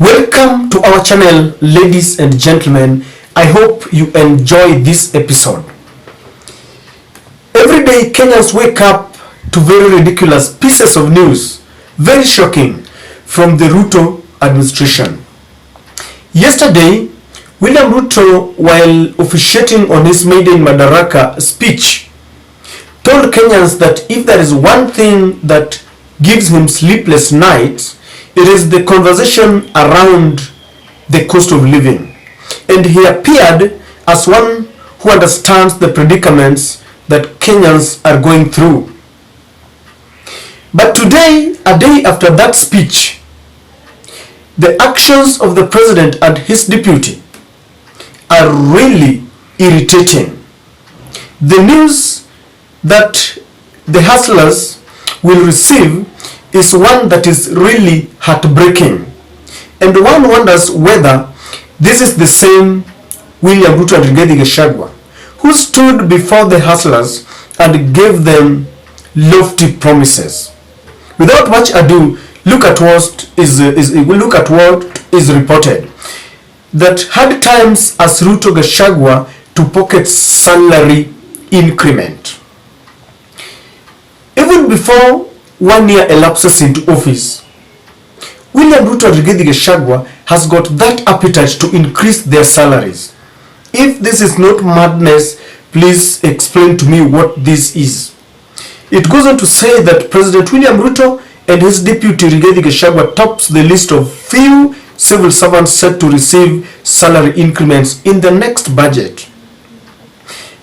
Welcome to our channel, ladies and gentlemen. I hope you enjoy this episode. Every day Kenyans wake up to very ridiculous pieces of news, very shocking, from the Ruto administration. Yesterday, William Ruto, while officiating on his maiden Madaraka speech, told Kenyans that if there is one thing that gives him sleepless nights, it is the conversation around the cost of living. And he appeared as one who understands the predicaments that Kenyans are going through. But today, a day after that speech, the actions of the president and his deputy are really irritating. The news that the hustlers will receive is one that is really heartbreaking, and one wonders whether this is the same William Ruto and Rigathi who stood before the hustlers and gave them lofty promises. Without much ado, look at what is reported. That hard times as Ruto Gachagua to pocket salary increment. Even before 1 year elapses into office, William Ruto and Rigathi Gachagua has got that appetite to increase their salaries. If this is not madness, please explain to me what this is. It goes on to say that President William Ruto and his deputy Rigathi Gachagua tops the list of few civil servants set to receive salary increments in the next budget.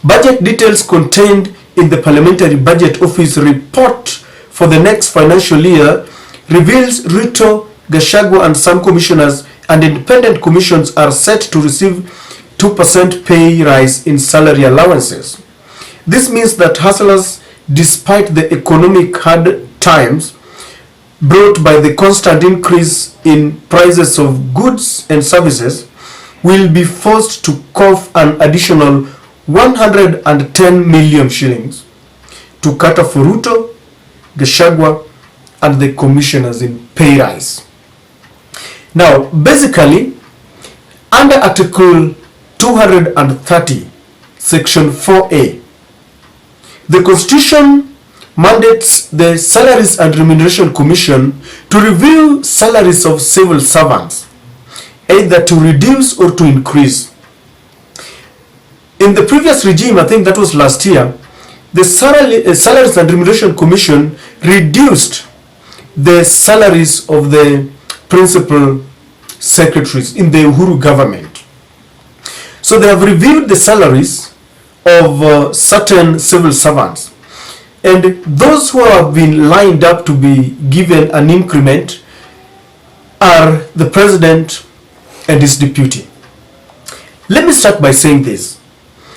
Budget details contained in the Parliamentary Budget Office report for the next financial year reveals Ruto, Gachagua and some commissioners and independent commissions are set to receive 2% pay rise in salary allowances. This means that hustlers, despite the economic hard times brought by the constant increase in prices of goods and services, will be forced to cough an additional 110 million shillings to cater for Ruto, Gachagua and the commissioners in pay rise. Now, basically, under Article 230, Section 4A, the Constitution mandates the Salaries and Remuneration Commission to review salaries of civil servants, either to reduce or to increase. In the previous regime, I think that was last year, the Salaries and Remuneration Commission reduced the salaries of the principal secretaries in the Uhuru government. So they have reviewed the salaries of certain civil servants, and those who have been lined up to be given an increment are the president and his deputy. Let me start by saying this.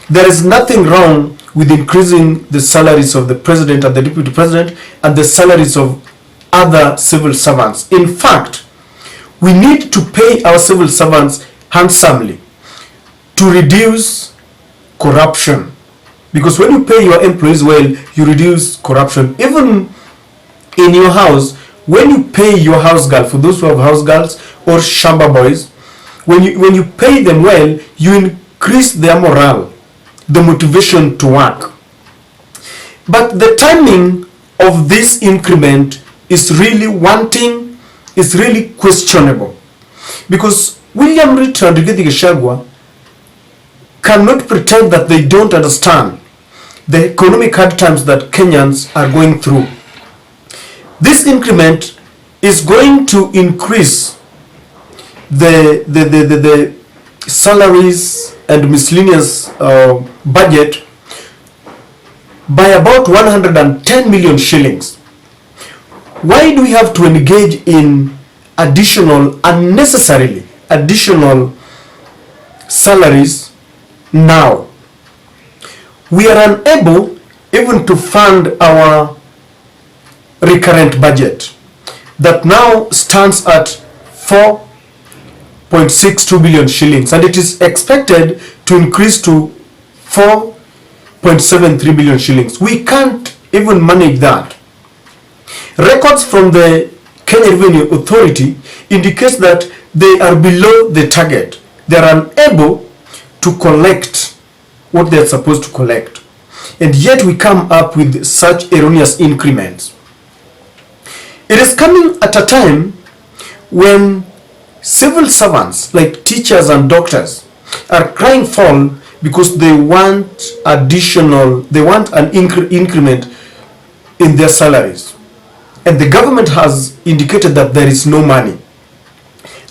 There is nothing wrong with increasing the salaries of the president and the deputy president and the salaries of other civil servants. In fact, we need to pay our civil servants handsomely to reduce corruption. Because when you pay your employees well, you reduce corruption. Even in your house, when you pay your house girl, for those who have house girls or shamba boys, when you pay them well, you increase their morale, the motivation to work. But the timing of this increment is really wanting, is really questionable. Because William Ruto and Rigathi Gachagua cannot pretend that they don't understand the economic hard times that Kenyans are going through. This increment is going to increase the salaries and miscellaneous budget by about 110 million shillings. Why do we have to engage in unnecessarily additional salaries now? We are unable even to fund our recurrent budget that now stands at 4.62 billion shillings, and it is expected to increase to 4.73 billion shillings. We can't even manage that. Records from the Kenya Revenue Authority indicates that they are below the target. They are unable to collect what they are supposed to collect. And yet we come up with such erroneous increments. It is coming at a time when civil servants like teachers and doctors are crying foul because they want an increment in their salaries. And the government has indicated that there is no money.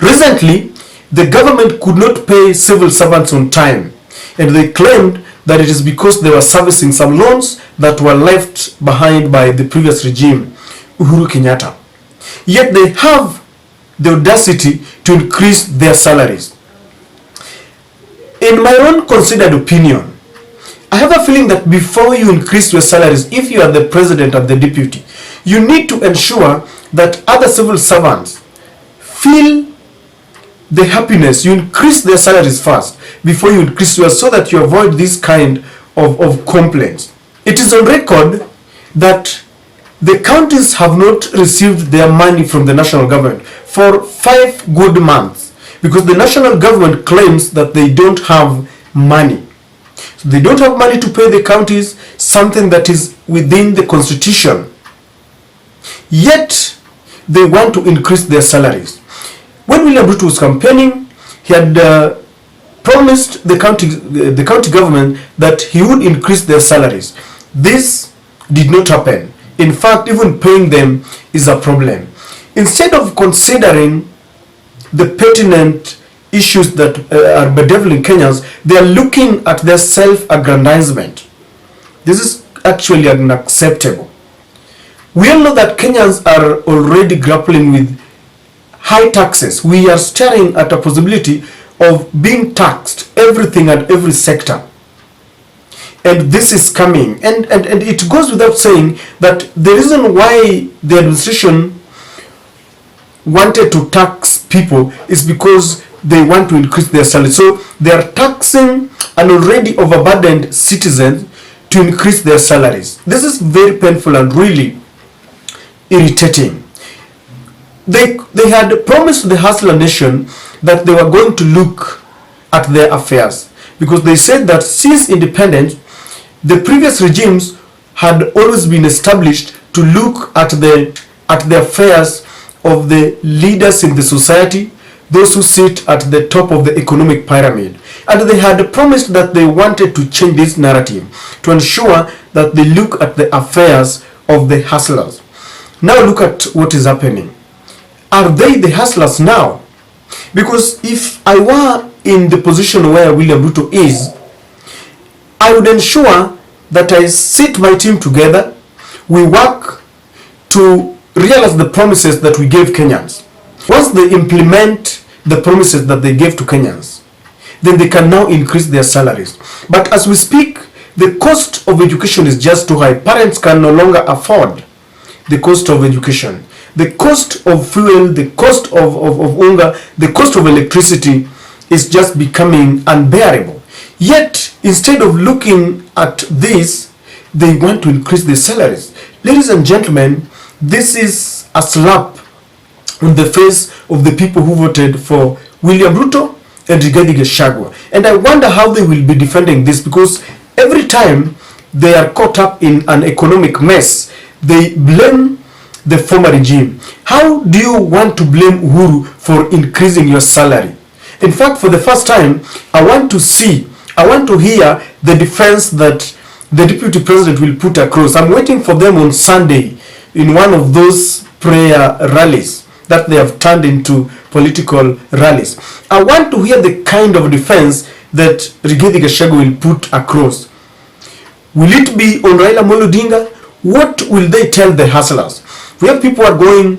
Recently, the government could not pay civil servants on time, and they claimed that it is because they were servicing some loans that were left behind by the previous regime, Uhuru Kenyatta. Yet they have the audacity to increase their salaries. In my own considered opinion, I have a feeling that before you increase your salaries, if you are the president and the deputy, you need to ensure that other civil servants feel the happiness. You increase their salaries first before you increase yours, so that you avoid this kind of complaints. It is on record that the counties have not received their money from the national government for 5 good months, because the national government claims that they don't have money. So they don't have money to pay the counties, something that is within the constitution. Yet they want to increase their salaries. When William Ruto was campaigning, he had promised the county government that he would increase their salaries. This did not happen. In fact, even paying them is a problem. Instead of considering the pertinent issues that are bedeviling Kenyans, they are looking at their self-aggrandizement. This is actually unacceptable. We all know that Kenyans are already grappling with high taxes. We are staring at a possibility of being taxed everything and every sector. And this is coming. And it goes without saying that the reason why the administration wanted to tax people is because they want to increase their salary. So they are taxing an already overburdened citizen to increase their salaries. This is very painful and really irritating. They had promised the hustler nation that they were going to look at their affairs, because they said that since independence, the previous regimes had always been established to look at the affairs of the leaders in the society, those who sit at the top of the economic pyramid. And they had promised that they wanted to change this narrative to ensure that they look at the affairs of the hustlers. Now look at what is happening. Are they the hustlers now? Because if I were in the position where William Ruto is, I would ensure that I sit my team together, we work to realize the promises that we gave Kenyans. Once they implement the promises that they gave to Kenyans, then they can now increase their salaries. But as we speak, the cost of education is just too high. Parents can no longer afford the cost of education. The cost of fuel, the cost of unga, the cost of electricity is just becoming unbearable. Yet, instead of looking at this, they want to increase their salaries. Ladies and gentlemen, this is a slap on the face of the people who voted for William Ruto and Rigathi. And I wonder how they will be defending this, because every time they are caught up in an economic mess, they blame the former regime. How do you want to blame Uhuru for increasing your salary? In fact, for the first time, I want to hear the defense that the deputy president will put across. I'm waiting for them on Sunday in one of those prayer rallies that they have turned into political rallies. I want to hear the kind of defense that Rigathi will put across. Will it be on Raila Amolo Odinga? What will they tell the hustlers? We have people who are going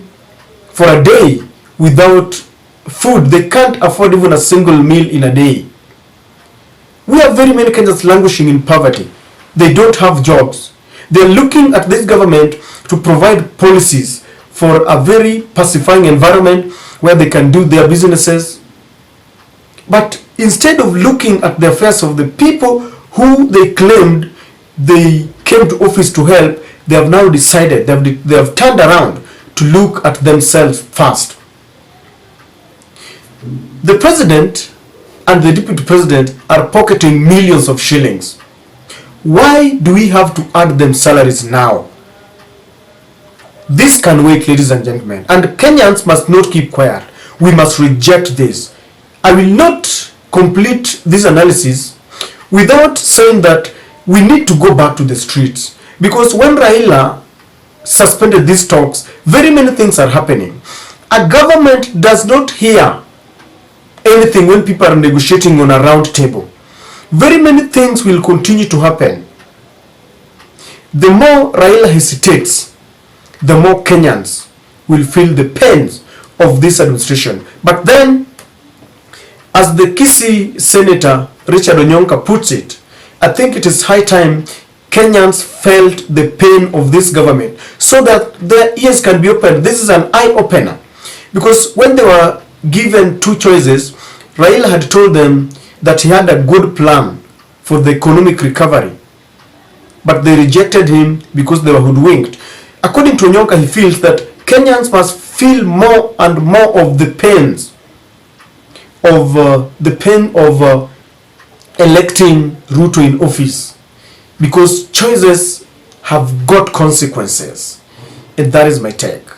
for a day without food. They can't afford even a single meal in a day. We have very many Kenyans languishing in poverty. They don't have jobs. They're looking at this government to provide policies for a very pacifying environment where they can do their businesses. But instead of looking at the affairs of the people who they claimed they came to office to help, they have now decided, they have turned around to look at themselves first. The president and the deputy president are pocketing millions of shillings. Why do we have to add them salaries now? This can wait, ladies and gentlemen, and Kenyans must not keep quiet. We must reject this. I will not complete this analysis without saying that we need to go back to the streets, because when Raila suspended these talks, very many things are happening. A government does not hear anything when people are negotiating on a round table. Very many things will continue to happen. The more Raila hesitates, the more Kenyans will feel the pains of this administration. But then, as the Kisii Senator Richard Onyonka puts it, I think it is high time Kenyans felt the pain of this government so that their ears can be opened. This is an eye-opener. Because when they were given two choices, Raila had told them that he had a good plan for the economic recovery. But they rejected him because they were hoodwinked. According to Onyonka, he feels that Kenyans must feel more and more of the pains of electing Ruto in office, because choices have got consequences. And that is my take.